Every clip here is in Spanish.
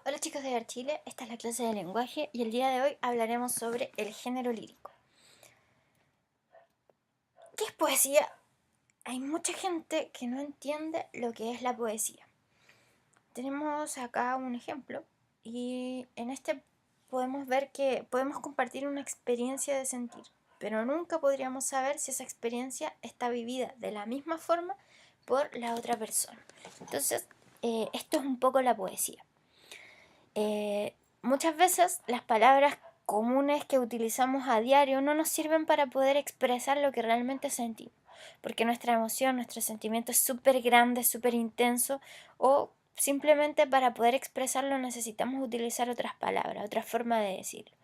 Hola chicos de Chile, esta es la clase de lenguaje y el día de hoy hablaremos sobre el género lírico. ¿Qué es poesía? Hay mucha gente que no entiende lo que es la poesía. Tenemos acá un ejemplo y en este podemos ver que podemos compartir una experiencia de sentir, pero nunca podríamos saber si esa experiencia está vivida de la misma forma por la otra persona. Entonces, esto es un poco la poesía. Muchas veces las palabras comunes que utilizamos a diario no nos sirven para poder expresar lo que realmente sentimos, porque nuestra emoción, nuestro sentimiento es súper grande, súper intenso, o simplemente para poder expresarlo necesitamos utilizar otras palabras, otra forma de decirlo.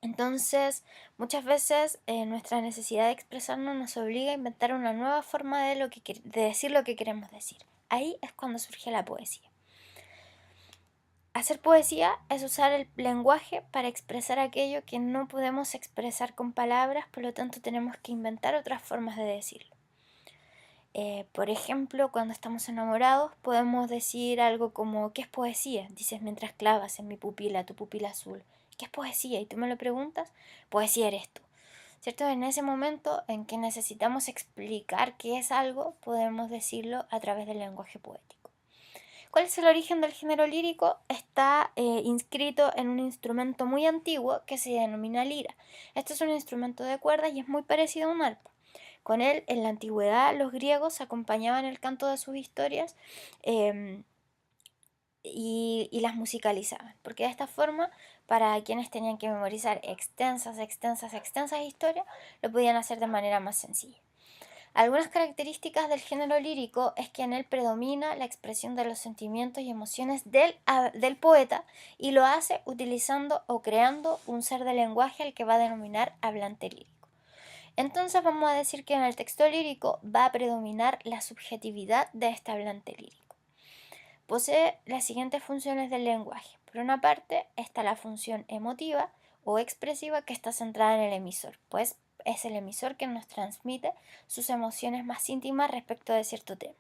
Entonces, muchas veces nuestra necesidad de expresarnos nos obliga a inventar una nueva forma de decir lo que queremos decir. Ahí es cuando surge la poesía. Hacer poesía es usar el lenguaje para expresar aquello que no podemos expresar con palabras, por lo tanto tenemos que inventar otras formas de decirlo. Por ejemplo, cuando estamos enamorados podemos decir algo como ¿qué es poesía? Dices mientras clavas en mi pupila, tu pupila azul. ¿Qué es poesía? Y tú me lo preguntas, poesía eres tú. ¿Cierto? En ese momento en que necesitamos explicar qué es algo, podemos decirlo a través del lenguaje poético. ¿Cuál es el origen del género lírico? Está inscrito en un instrumento muy antiguo que se denomina lira. Este es un instrumento de cuerdas y es muy parecido a un arpa. Con él, en la antigüedad, los griegos acompañaban el canto de sus historias eh, y las musicalizaban, porque de esta forma, para quienes tenían que memorizar extensas historias, lo podían hacer de manera más sencilla. Algunas características del género lírico es que en él predomina la expresión de los sentimientos y emociones del poeta y lo hace utilizando o creando un ser de lenguaje al que va a denominar hablante lírico. Entonces vamos a decir que en el texto lírico va a predominar la subjetividad de este hablante lírico. Posee las siguientes funciones del lenguaje. Por una parte está la función emotiva o expresiva que está centrada en el emisor, pues es el emisor que nos transmite sus emociones más íntimas respecto de cierto tema.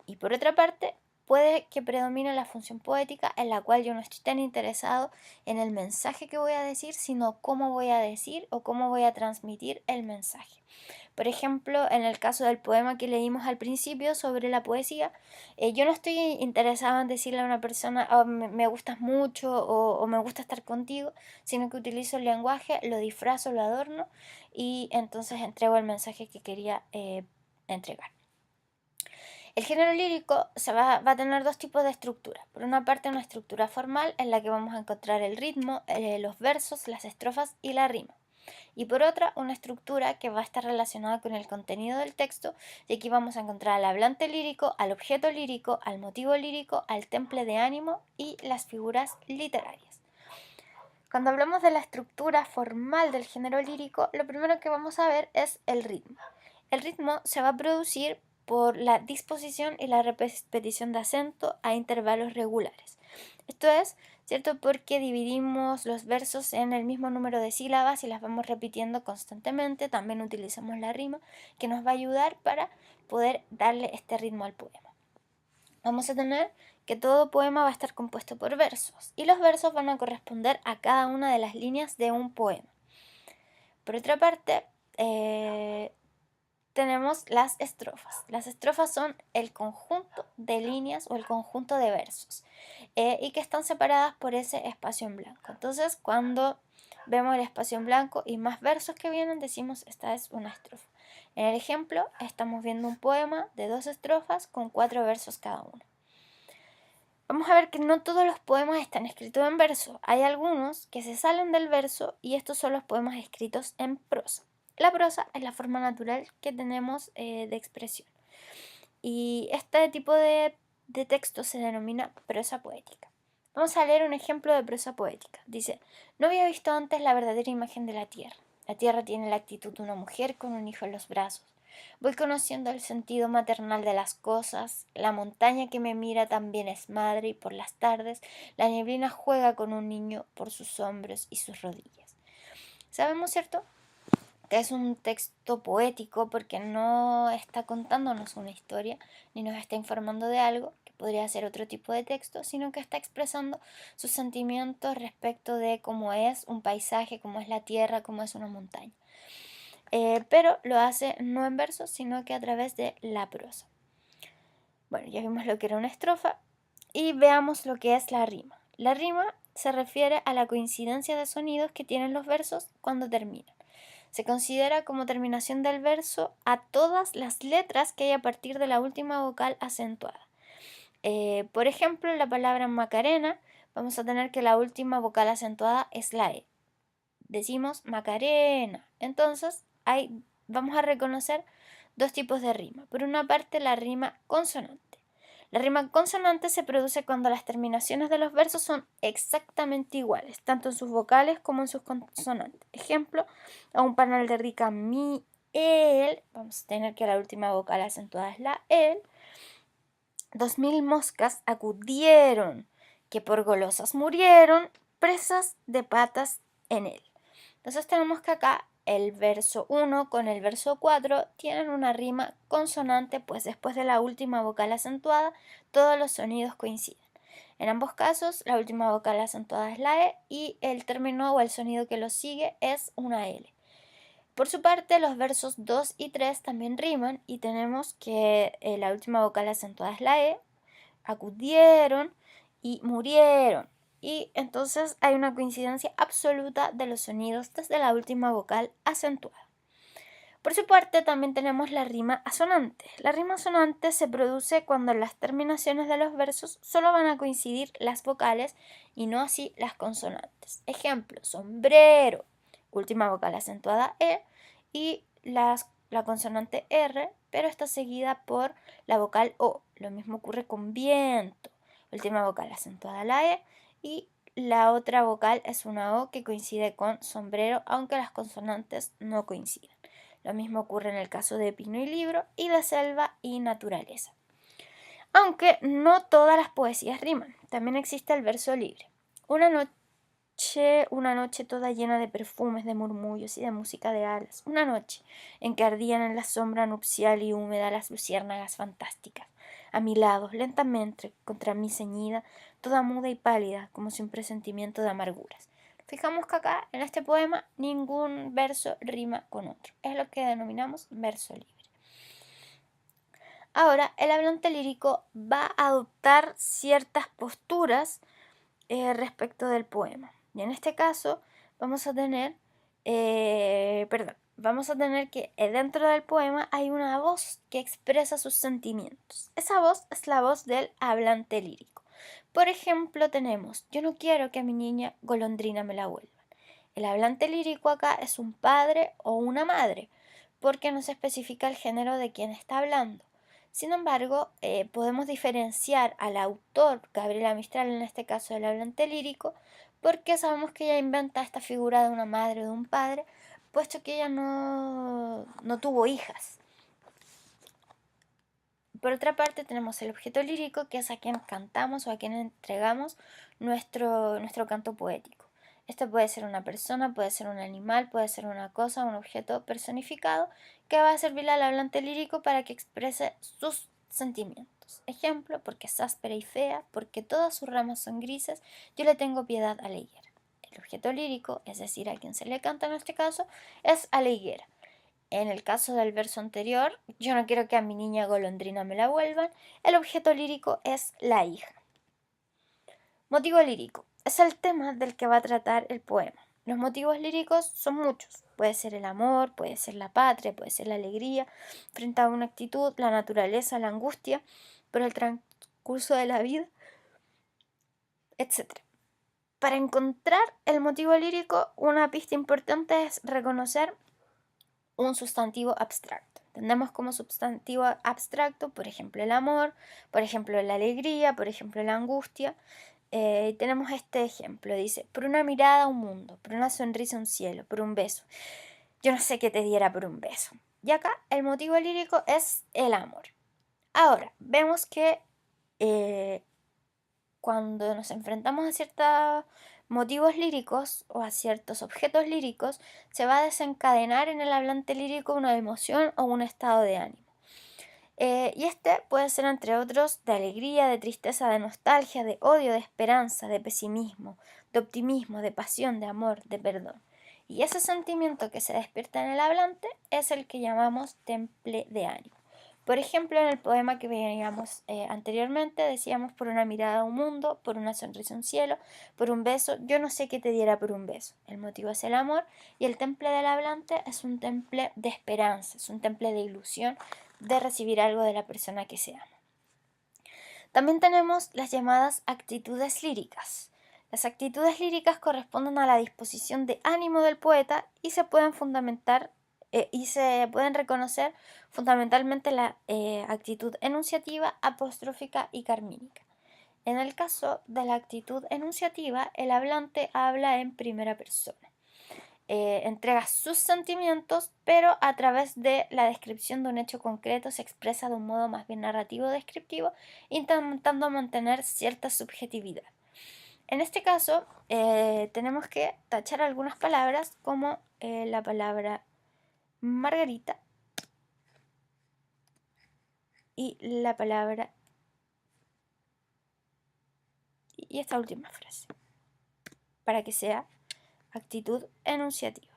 Y por otra parte, puede que predomine la función poética en la cual yo no estoy tan interesado en el mensaje que voy a decir, sino cómo voy a decir o cómo voy a transmitir el mensaje. Por ejemplo, en el caso del poema que leímos al principio sobre la poesía, yo no estoy interesado en decirle a una persona oh, me gustas mucho o me gusta estar contigo, sino que utilizo el lenguaje, lo disfrazo, lo adorno y entonces entrego el mensaje que quería entregar. El género lírico va a tener dos tipos de estructura. Por una parte, una estructura formal en la que vamos a encontrar el ritmo, los versos, las estrofas y la rima. Y por otra, una estructura que va a estar relacionada con el contenido del texto, y aquí vamos a encontrar al hablante lírico, al objeto lírico, al motivo lírico, al temple de ánimo y las figuras literarias. Cuando hablamos de la estructura formal del género lírico, lo primero que vamos a ver es el ritmo. El ritmo se va a producir por la disposición y la repetición de acento a intervalos regulares. Esto es, ¿cierto? Porque dividimos los versos en el mismo número de sílabas y las vamos repitiendo constantemente. También utilizamos la rima, que nos va a ayudar para poder darle este ritmo al poema. Vamos a tener que todo poema va a estar compuesto por versos y los versos van a corresponder a cada una de las líneas de un poema. Por otra parte, tenemos las estrofas. Las estrofas son el conjunto de líneas o el conjunto de versos y que están separadas por ese espacio en blanco. Entonces, cuando vemos el espacio en blanco y más versos que vienen, decimos esta es una estrofa. En el ejemplo, estamos viendo un poema de 2 estrofas con 4 versos cada uno. Vamos a ver que no todos los poemas están escritos en verso. Hay algunos que se salen del verso y estos son los poemas escritos en prosa. La prosa es la forma natural que tenemos de expresión. Y este tipo de texto se denomina prosa poética. Vamos a leer un ejemplo de prosa poética. Dice, no había visto antes la verdadera imagen de la tierra. La tierra tiene la actitud de una mujer con un hijo en los brazos. Voy conociendo el sentido maternal de las cosas. La montaña que me mira también es madre y por las tardes la neblina juega con un niño por sus hombros y sus rodillas. ¿Sabemos, cierto? que es un texto poético porque no está contándonos una historia ni nos está informando de algo, que podría ser otro tipo de texto, sino que está expresando sus sentimientos respecto de cómo es un paisaje, cómo es la tierra, cómo es una montaña. Pero lo hace no en verso, sino que a través de la prosa. Bueno, ya vimos lo que era una estrofa y veamos lo que es la rima. La rima se refiere a la coincidencia de sonidos que tienen los versos cuando terminan. Se considera como terminación del verso a todas las letras que hay a partir de la última vocal acentuada. Por ejemplo, en la palabra Macarena vamos a tener que la última vocal acentuada es la E. Decimos Macarena. Entonces, vamos a reconocer dos tipos de rima. Por una parte, la rima consonante. La rima consonante se produce cuando las terminaciones de los versos son exactamente iguales, tanto en sus vocales como en sus consonantes. Ejemplo, a un panal de rica mi, el, vamos a tener que la última vocal acentuada es la el. 2000 moscas acudieron, que por golosas murieron, presas de patas en él. Entonces tenemos que acá el verso 1 con el verso 4 tienen una rima consonante, pues después de la última vocal acentuada, todos los sonidos coinciden. En ambos casos, la última vocal acentuada es la E y el término o el sonido que lo sigue es una L. Por su parte, los versos 2 y 3 también riman y tenemos que la última vocal acentuada es la E, acudieron y murieron. Y entonces hay una coincidencia absoluta de los sonidos desde la última vocal acentuada. Por su parte, también tenemos la rima asonante. La rima asonante se produce cuando en las terminaciones de los versos solo van a coincidir las vocales y no así las consonantes. Ejemplo, sombrero, última vocal acentuada E y la consonante R, pero está seguida por la vocal O. Lo mismo ocurre con viento, última vocal acentuada la E y la otra vocal es una O que coincide con sombrero, aunque las consonantes no coinciden. Lo mismo ocurre en el caso de pino y libro y de selva y naturaleza. Aunque no todas las poesías riman, también existe el verso libre. Una noche toda llena de perfumes, de murmullos y de música de alas. Una noche en que ardían en la sombra nupcial y húmeda las luciérnagas fantásticas. A mi lado, lentamente, contra mí ceñida, toda muda y pálida, como si un presentimiento de amarguras. Fijamos que acá, en este poema, ningún verso rima con otro. Es lo que denominamos verso libre. Ahora, el hablante lírico va a adoptar ciertas posturas respecto del poema. Y en este caso, vamos a tener que dentro del poema hay una voz que expresa sus sentimientos. Esa voz es la voz del hablante lírico. Por ejemplo, tenemos, yo no quiero que a mi niña golondrina me la vuelvan. El hablante lírico acá es un padre o una madre, porque no se especifica el género de quien está hablando. Sin embargo, podemos diferenciar al autor, Gabriela Mistral en este caso del hablante lírico, porque sabemos que ella inventa esta figura de una madre o de un padre, puesto que ella no tuvo hijas. Por otra parte tenemos el objeto lírico, que es a quien cantamos o a quien entregamos nuestro canto poético. Esto puede ser una persona, puede ser un animal, puede ser una cosa, un objeto personificado que va a servirle al hablante lírico para que exprese sus sentimientos. Ejemplo, porque es áspera y fea, porque todas sus ramas son grises, yo le tengo piedad a la higuera. El objeto lírico, es decir, a quien se le canta en este caso, es a la higuera. En el caso del verso anterior, yo no quiero que a mi niña golondrina me la vuelvan, el objeto lírico es la hija. Motivo lírico. Es el tema del que va a tratar el poema. Los motivos líricos son muchos. Puede ser el amor, puede ser la patria, puede ser la alegría frente a una actitud, la naturaleza, la angustia por el transcurso de la vida, etc. Para encontrar el motivo lírico, una pista importante es reconocer un sustantivo abstracto. Entendemos como sustantivo abstracto, por ejemplo, el amor, por ejemplo, la alegría, por ejemplo, la angustia. Tenemos este ejemplo, dice, por una mirada un mundo, por una sonrisa un cielo, por un beso. Yo no sé qué te diera por un beso. Y acá el motivo lírico es el amor. Ahora, vemos que cuando nos enfrentamos a cierta motivos líricos o a ciertos objetos líricos, se va a desencadenar en el hablante lírico una emoción o un estado de ánimo. Y este puede ser, entre otros, de alegría, de tristeza, de nostalgia, de odio, de esperanza, de pesimismo, de optimismo, de pasión, de amor, de perdón. Y ese sentimiento que se despierta en el hablante es el que llamamos temple de ánimo. Por ejemplo, en el poema que veíamos anteriormente, decíamos: por una mirada a un mundo, por una sonrisa a un cielo, por un beso, yo no sé qué te diera por un beso. El motivo es el amor, y el temple del hablante es un temple de esperanza, es un temple de ilusión, de recibir algo de la persona que se ama. También tenemos las llamadas actitudes líricas. Las actitudes líricas corresponden a la disposición de ánimo del poeta y se pueden reconocer fundamentalmente la actitud enunciativa, apostrófica y carmínica. En el caso de la actitud enunciativa, el hablante habla en primera persona. Entrega sus sentimientos, pero a través de la descripción de un hecho concreto se expresa de un modo más bien narrativo descriptivo, intentando mantener cierta subjetividad. En este caso, tenemos que tachar algunas palabras, como la palabra Margarita y la palabra y esta última frase, para que sea actitud enunciativa.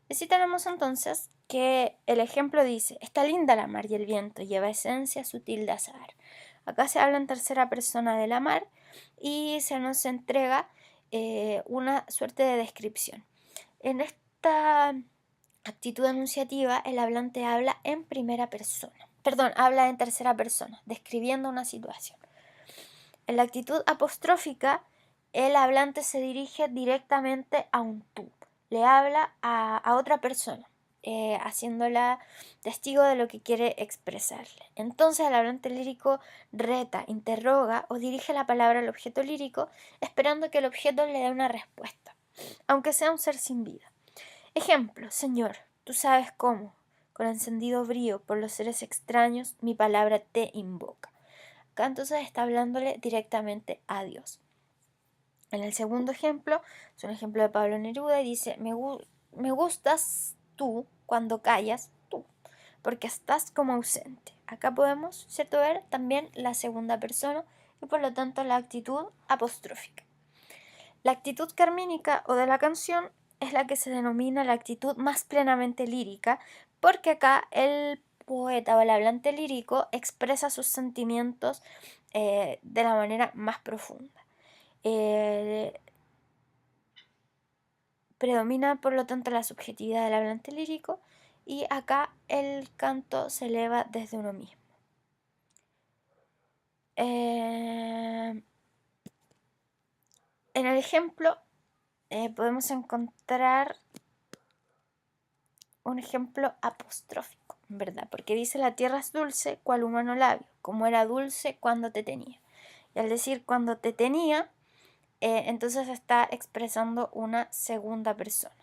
Y así tenemos entonces que el ejemplo dice: está linda la mar y el viento, lleva esencia sutil de azahar. Acá se habla en tercera persona de la mar y se nos entrega una suerte de descripción. En esta actitud enunciativa, el hablante habla en primera persona. Habla en tercera persona, describiendo una situación. En la actitud apostrófica, el hablante se dirige directamente a un tú. Le habla a otra persona, haciéndola testigo de lo que quiere expresarle. Entonces el hablante lírico reta, interroga o dirige la palabra al objeto lírico, esperando que el objeto le dé una respuesta, aunque sea un ser sin vida. Ejemplo: Señor, tú sabes cómo, con encendido brío por los seres extraños, mi palabra te invoca. Acá entonces está hablándole directamente a Dios. En el segundo ejemplo, es un ejemplo de Pablo Neruda y dice: me gustas tú cuando callas tú, porque estás como ausente. Acá podemos, ¿cierto?, ver también la segunda persona y por lo tanto la actitud apostrófica. La actitud carmínica o de la canción es la que se denomina la actitud más plenamente lírica, porque acá el poeta o el hablante lírico expresa sus sentimientos de la manera más profunda. Predomina por lo tanto la subjetividad del hablante lírico, y acá el canto se eleva desde uno mismo. En el ejemplo podemos encontrar un ejemplo apostrófico, ¿verdad? Porque dice: la tierra es dulce cual humano labio, como era dulce cuando te tenía. Y al decir cuando te tenía, entonces está expresando una segunda persona.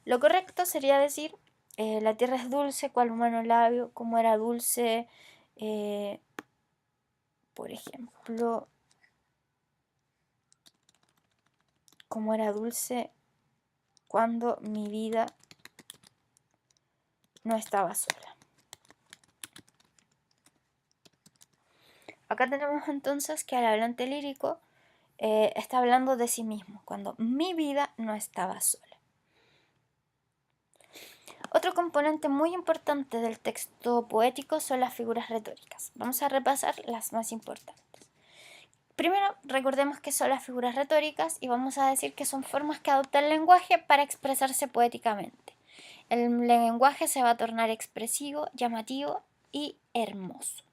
Lo correcto sería decir: la tierra es dulce cual humano labio, como era dulce, por ejemplo, como era dulce cuando mi vida no estaba sola. Acá tenemos entonces que el hablante lírico está hablando de sí mismo, cuando mi vida no estaba sola. Otro componente muy importante del texto poético son las figuras retóricas. Vamos a repasar las más importantes. Primero, recordemos qué son las figuras retóricas y vamos a decir que son formas que adopta el lenguaje para expresarse poéticamente. El lenguaje se va a tornar expresivo, llamativo y hermoso.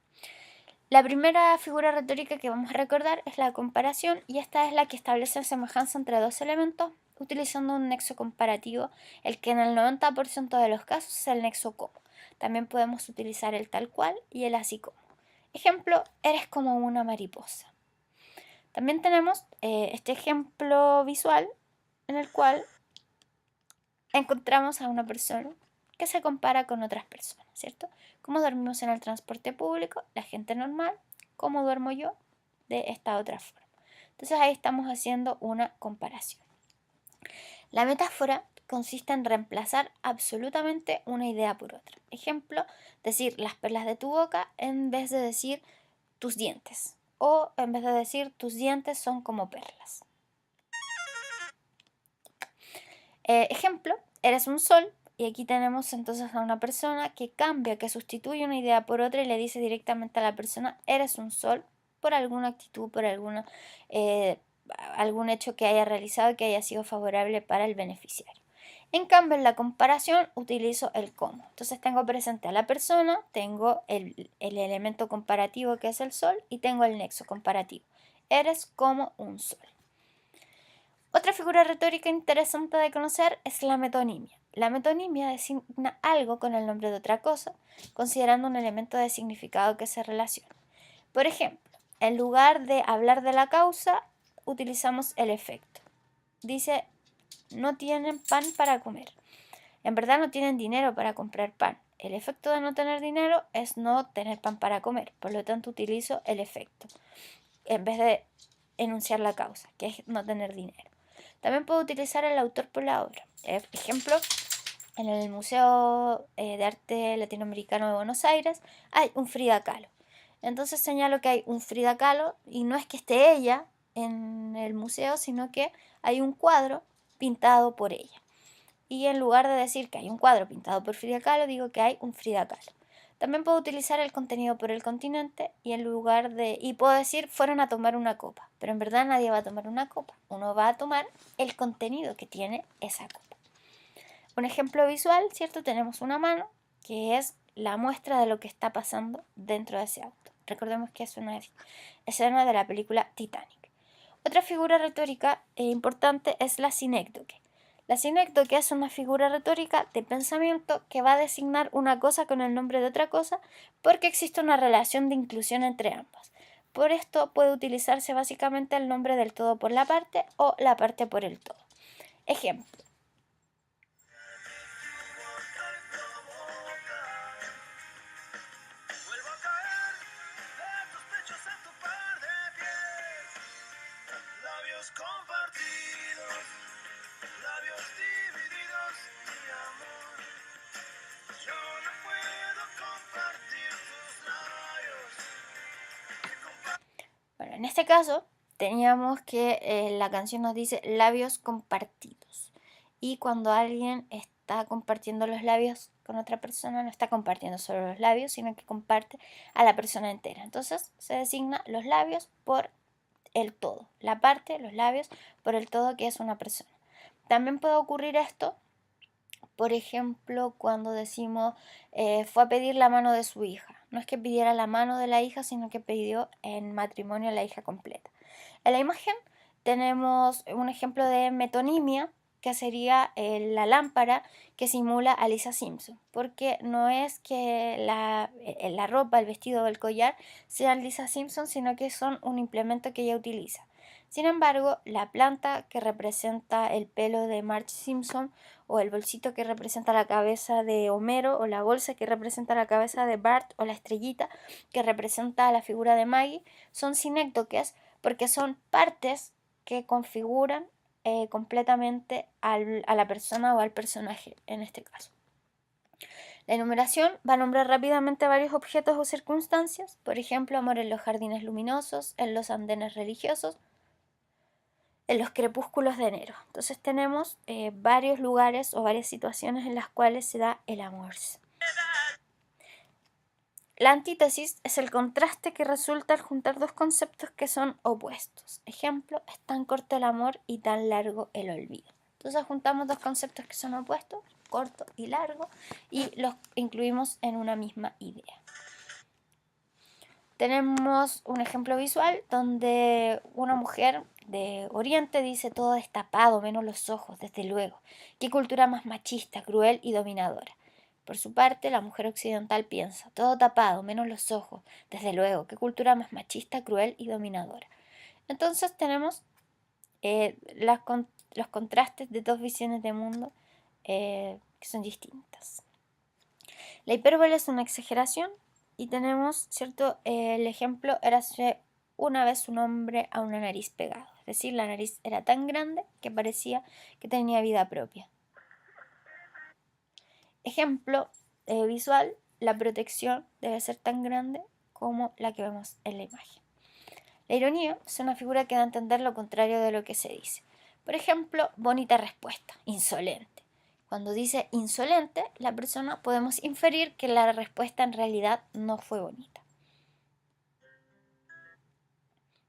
La primera figura retórica que vamos a recordar es la comparación, y esta es la que establece semejanza entre dos elementos utilizando un nexo comparativo, el que en el 90% de los casos es el nexo como. También podemos utilizar el tal cual y el así como. Ejemplo: eres como una mariposa. También tenemos este ejemplo visual en el cual encontramos a una persona que se compara con otras personas, ¿cierto? Cómo dormimos en el transporte público, la gente normal, cómo duermo yo de esta otra forma. Entonces ahí estamos haciendo una comparación. La metáfora consiste en reemplazar absolutamente una idea por otra. Ejemplo, decir las perlas de tu boca en vez de decir tus dientes. O en vez de decir tus dientes son como perlas. Ejemplo, eres un sol. Y aquí tenemos entonces a una persona que cambia, que sustituye una idea por otra y le dice directamente a la persona, eres un sol, por alguna actitud, por algún hecho que haya realizado y que haya sido favorable para el beneficiario. En cambio, en la comparación utilizo el como. Entonces tengo presente a la persona, tengo el elemento comparativo que es el sol y tengo el nexo comparativo. Eres como un sol. Otra figura retórica interesante de conocer es la metonimia. La metonimia designa algo con el nombre de otra cosa, considerando un elemento de significado que se relaciona. Por ejemplo, en lugar de hablar de la causa, utilizamos el efecto. Dice, no tienen pan para comer. En verdad no tienen dinero para comprar pan. El efecto de no tener dinero es no tener pan para comer. Por lo tanto, utilizo el efecto en vez de enunciar la causa, que es no tener dinero. También puedo utilizar el autor por la obra. Ejemplo, en el Museo de Arte Latinoamericano de Buenos Aires hay un Frida Kahlo. Entonces señalo que hay un Frida Kahlo y no es que esté ella en el museo, sino que hay un cuadro pintado por ella. Y en lugar de decir que hay un cuadro pintado por Frida Kahlo, digo que hay un Frida Kahlo. También puedo utilizar el contenido por el continente y puedo decir fueron a tomar una copa, pero en verdad nadie va a tomar una copa, uno va a tomar el contenido que tiene esa copa. Un ejemplo visual, ¿cierto? Tenemos una mano que es la muestra de lo que está pasando dentro de ese auto. Recordemos que es una escena de la película Titanic. Otra figura retórica importante es la sinécdoque. La sinécdoque es una figura retórica de pensamiento que va a designar una cosa con el nombre de otra cosa porque existe una relación de inclusión entre ambas. Por esto puede utilizarse básicamente el nombre del todo por la parte o la parte por el todo. Ejemplo. Bueno, en este caso teníamos que la canción nos dice labios compartidos. Y cuando alguien está compartiendo los labios con otra persona, no está compartiendo solo los labios, sino que comparte a la persona entera. Entonces se designa los labios por el todo, la parte, los labios, por el todo que es una persona. También puede ocurrir esto, por ejemplo, cuando decimos fue a pedir la mano de su hija. No es que pidiera la mano de la hija, sino que pidió en matrimonio a la hija completa. En la imagen tenemos un ejemplo de metonimia, que sería la lámpara que simula a Lisa Simpson, porque no es que la ropa, el vestido o el collar sean Lisa Simpson, sino que son un implemento que ella utiliza. Sin embargo, la planta que representa el pelo de Marge Simpson, o el bolsito que representa la cabeza de Homero, o la bolsa que representa la cabeza de Bart, o la estrellita que representa la figura de Maggie, son sinécdoques porque son partes que configuran completamente a la persona o al personaje en este caso. La enumeración va a nombrar rápidamente varios objetos o circunstancias, por ejemplo, amor en los jardines luminosos, en los andenes religiosos, en los crepúsculos de enero. Entonces tenemos varios lugares o varias situaciones en las cuales se da el amor. La antítesis es el contraste que resulta al juntar dos conceptos que son opuestos. Ejemplo, es tan corto el amor y tan largo el olvido. Entonces juntamos dos conceptos que son opuestos, corto y largo, y los incluimos en una misma idea. Tenemos un ejemplo visual donde una mujer de Oriente dice todo destapado, menos los ojos, desde luego. ¿Qué cultura más machista, cruel y dominadora? Por su parte, la mujer occidental piensa, todo tapado, menos los ojos, desde luego. ¿Qué cultura más machista, cruel y dominadora? Entonces tenemos los contrastes de dos visiones de mundo que son distintas. La hipérbole es una exageración. Y tenemos, ¿cierto? El ejemplo era una vez un hombre a una nariz pegada. decir, la nariz era tan grande que parecía que tenía vida propia. Ejemplo visual, la protección debe ser tan grande como la que vemos en la imagen. La ironía es una figura que da a entender lo contrario de lo que se dice. Por ejemplo, bonita respuesta, insolente. Cuando dice insolente, la persona podemos inferir que la respuesta en realidad no fue bonita.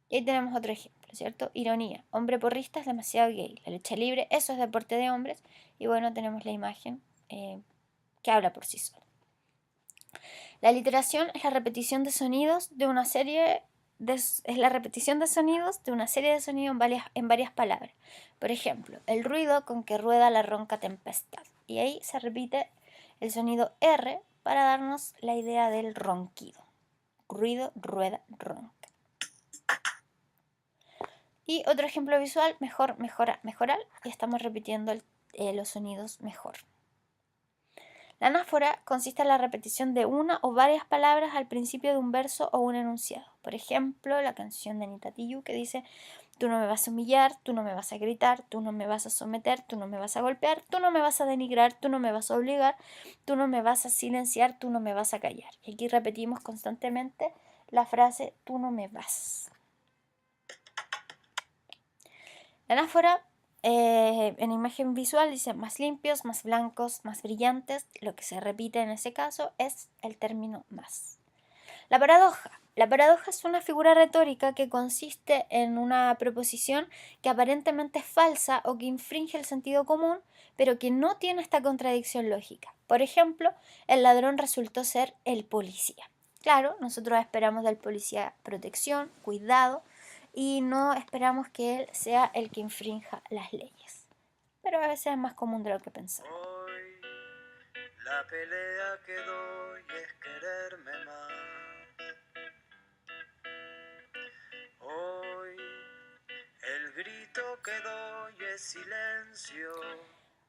Y ahí tenemos otro ejemplo, ¿cierto? Ironía. Hombre porrista es demasiado gay. La lucha libre, eso es deporte de hombres. Y bueno, tenemos la imagen que habla por sí sola. La aliteración es la repetición de sonidos de una serie de sonidos en varias palabras. Por ejemplo, el ruido con que rueda la ronca tempestad. Y ahí se repite el sonido R para darnos la idea del ronquido. Ruido, rueda, ronca. Y otro ejemplo visual, mejor, mejora, mejorar. Y estamos repitiendo los sonidos mejor. La anáfora consiste en la repetición de una o varias palabras al principio de un verso o un enunciado. Por ejemplo, la canción de Anita Tijoux que dice: tú no me vas a humillar, tú no me vas a gritar, tú no me vas a someter, tú no me vas a golpear, tú no me vas a denigrar, tú no me vas a obligar, tú no me vas a silenciar, tú no me vas a callar. Y aquí repetimos constantemente la frase tú no me vas. La anáfora en imagen visual dice más limpios, más blancos, más brillantes. Lo que se repite en ese caso es el término más. La paradoja. La paradoja es una figura retórica que consiste en una proposición que aparentemente es falsa o que infringe el sentido común, pero que no tiene esta contradicción lógica. Por ejemplo, el ladrón resultó ser el policía. Claro, nosotros esperamos del policía protección, cuidado, y no esperamos que él sea el que infrinja las leyes. Pero a veces es más común de lo que pensamos. Hoy la pelea que doy es quererme más. Hoy el grito que doy es silencio.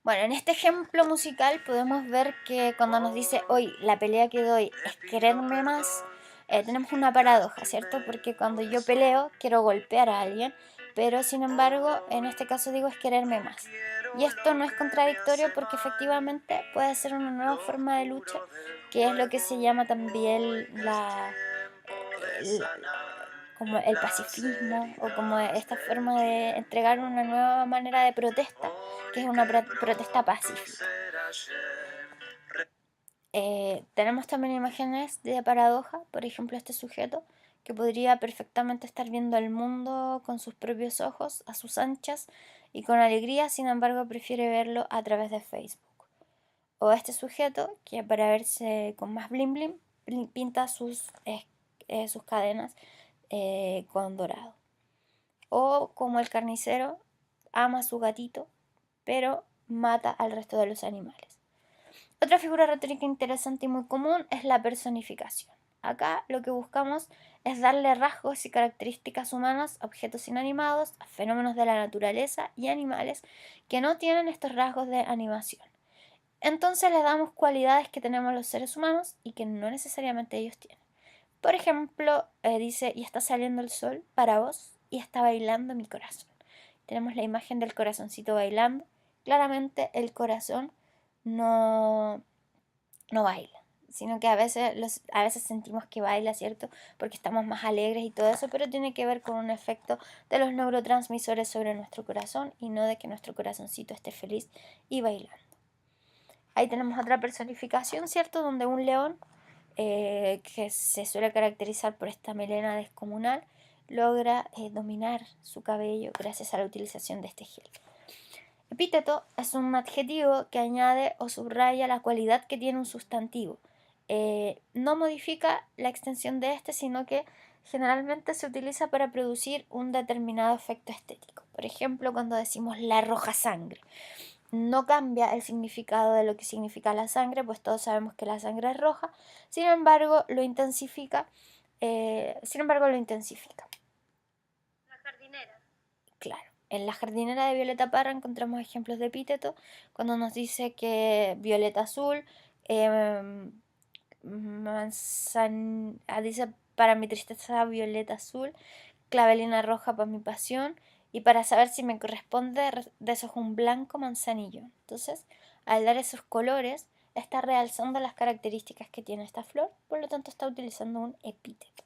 Bueno, en este ejemplo musical podemos ver que cuando nos dice hoy la pelea que doy es quererme más, tenemos una paradoja, ¿cierto? Porque cuando yo peleo quiero golpear a alguien, pero sin embargo en este caso digo es quererme más. Y esto no es contradictorio porque efectivamente puede ser una nueva forma de lucha, que es lo que se llama también como el pacifismo o como esta forma de entregar una nueva manera de protesta, que es una protesta pacífica. Tenemos también imágenes de paradoja, por ejemplo este sujeto que podría perfectamente estar viendo el mundo con sus propios ojos, a sus anchas y con alegría, sin embargo prefiere verlo a través de Facebook. O este sujeto que para verse con más bling bling pinta sus cadenas con dorado. O como el carnicero ama a su gatito, pero mata al resto de los animales. Otra figura retórica interesante y muy común es la personificación. Acá lo que buscamos es darle rasgos y características humanas a objetos inanimados, a fenómenos de la naturaleza y animales que no tienen estos rasgos de animación. Entonces les damos cualidades que tenemos los seres humanos y que no necesariamente ellos tienen. Por ejemplo, dice, y está saliendo el sol para vos y está bailando mi corazón. Tenemos la imagen del corazoncito bailando. Claramente el corazón no baila, sino que a veces sentimos que baila, ¿cierto? Porque estamos más alegres y todo eso, pero tiene que ver con un efecto de los neurotransmisores sobre nuestro corazón y no de que nuestro corazoncito esté feliz y bailando. Ahí tenemos otra personificación, ¿cierto? Donde un león, que se suele caracterizar por esta melena descomunal, logra dominar su cabello gracias a la utilización de este gel. Epíteto es un adjetivo que añade o subraya la cualidad que tiene un sustantivo. No modifica la extensión de este, sino que generalmente se utiliza para producir un determinado efecto estético. Por ejemplo, cuando decimos la roja sangre, no cambia el significado de lo que significa la sangre, pues todos sabemos que la sangre es roja, sin embargo lo intensifica. La jardinera. Claro. En la jardinera de Violeta Parra encontramos ejemplos de epíteto cuando nos dice que violeta azul, dice para mi tristeza violeta azul, clavelina roja para mi pasión Y para saber si me corresponde, deshojo un blanco manzanillo. Entonces, al dar esos colores, está realzando las características que tiene esta flor, por lo tanto está utilizando un epíteto.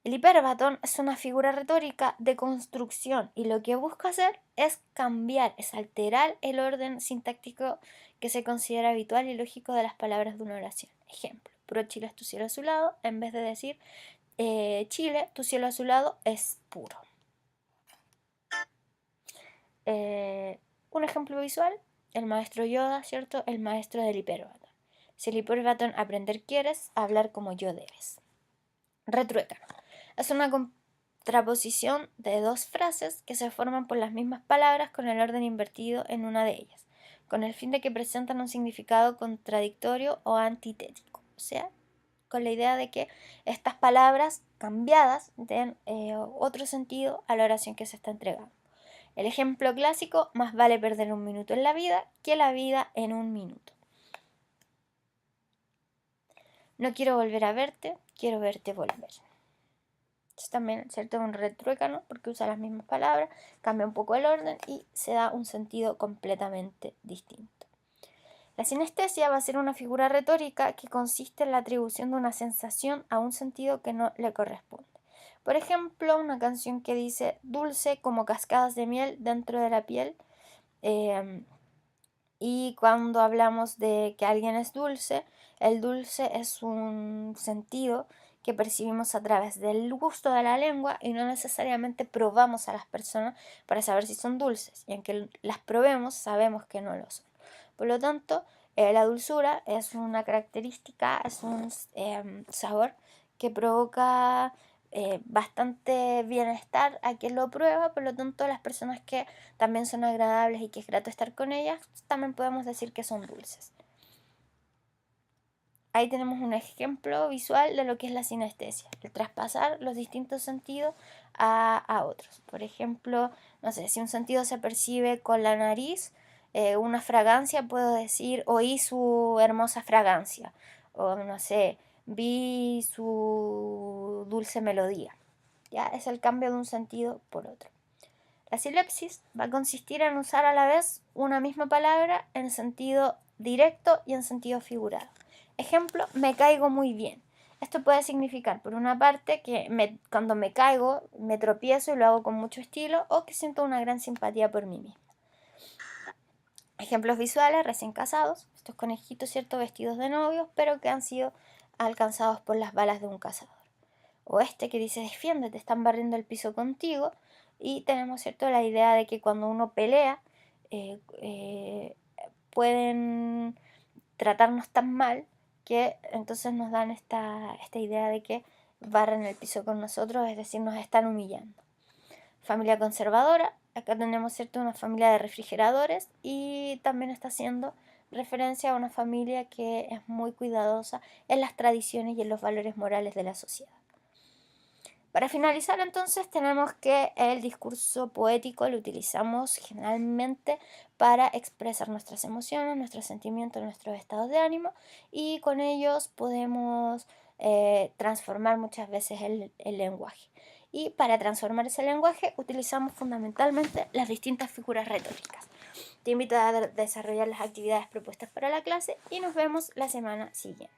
El hiperbatón es una figura retórica de construcción y lo que busca hacer es cambiar, es alterar el orden sintáctico que se considera habitual y lógico de las palabras de una oración. Ejemplo, pro Chile es tu cielo azulado, en vez de decir Chile, tu cielo azulado es puro. Un ejemplo visual, el maestro Yoda, ¿cierto? El maestro del hiperbatón. Si el hiperbatón aprender quieres, hablar como yo debes. Retruécano. Es una contraposición de dos frases que se forman por las mismas palabras con el orden invertido en una de ellas, con el fin de que presentan un significado contradictorio o antitético, o sea, con la idea de que estas palabras cambiadas den otro sentido a la oración que se está entregando. El ejemplo clásico, más vale perder un minuto en la vida que la vida en un minuto. No quiero volver a verte, quiero verte volver. Es también, ¿cierto?, un retruécano porque usa las mismas palabras, cambia un poco el orden y se da un sentido completamente distinto. La sinestesia va a ser una figura retórica que consiste en la atribución de una sensación a un sentido que no le corresponde. Por ejemplo, una canción que dice dulce como cascadas de miel dentro de la piel. Y cuando hablamos de que alguien es dulce, el dulce es un sentido que percibimos a través del gusto de la lengua y no necesariamente probamos a las personas para saber si son dulces. Y aunque las probemos, sabemos que no lo son. Por lo tanto, la dulzura es una característica, es un sabor que provoca bastante bienestar a quien lo prueba. Por lo tanto, las personas que también son agradables y que es grato estar con ellas, también podemos decir que son dulces. Ahí tenemos un ejemplo visual de lo que es la sinestesia, el traspasar los distintos sentidos a otros. Por ejemplo, no sé, si un sentido se percibe con la nariz, una fragancia, puedo decir, oí su hermosa fragancia, o no sé, vi su dulce melodía. Ya es el cambio de un sentido por otro. La silepsis va a consistir en usar a la vez una misma palabra en sentido directo y en sentido figurado. Ejemplo, me caigo muy bien. Esto puede significar, por una parte, que cuando me caigo, me tropiezo y lo hago con mucho estilo, o que siento una gran simpatía por mí misma. Ejemplos visuales, recién casados, estos conejitos, ¿cierto?, vestidos de novios, pero que han sido alcanzados por las balas de un cazador. O este que dice, defiéndete, están barriendo el piso contigo. Y tenemos, ¿cierto?, la idea de que cuando uno pelea, pueden tratarnos tan mal que entonces nos dan esta idea de que barren el piso con nosotros, es decir, nos están humillando. Familia conservadora, acá tenemos, ¿cierto?, una familia de refrigeradores y también está haciendo referencia a una familia que es muy cuidadosa en las tradiciones y en los valores morales de la sociedad. Para finalizar, entonces, tenemos que el discurso poético lo utilizamos generalmente para expresar nuestras emociones, nuestros sentimientos, nuestros estados de ánimo, y con ellos podemos transformar muchas veces el lenguaje. Y para transformar ese lenguaje utilizamos fundamentalmente las distintas figuras retóricas. Te invito a desarrollar las actividades propuestas para la clase y nos vemos la semana siguiente.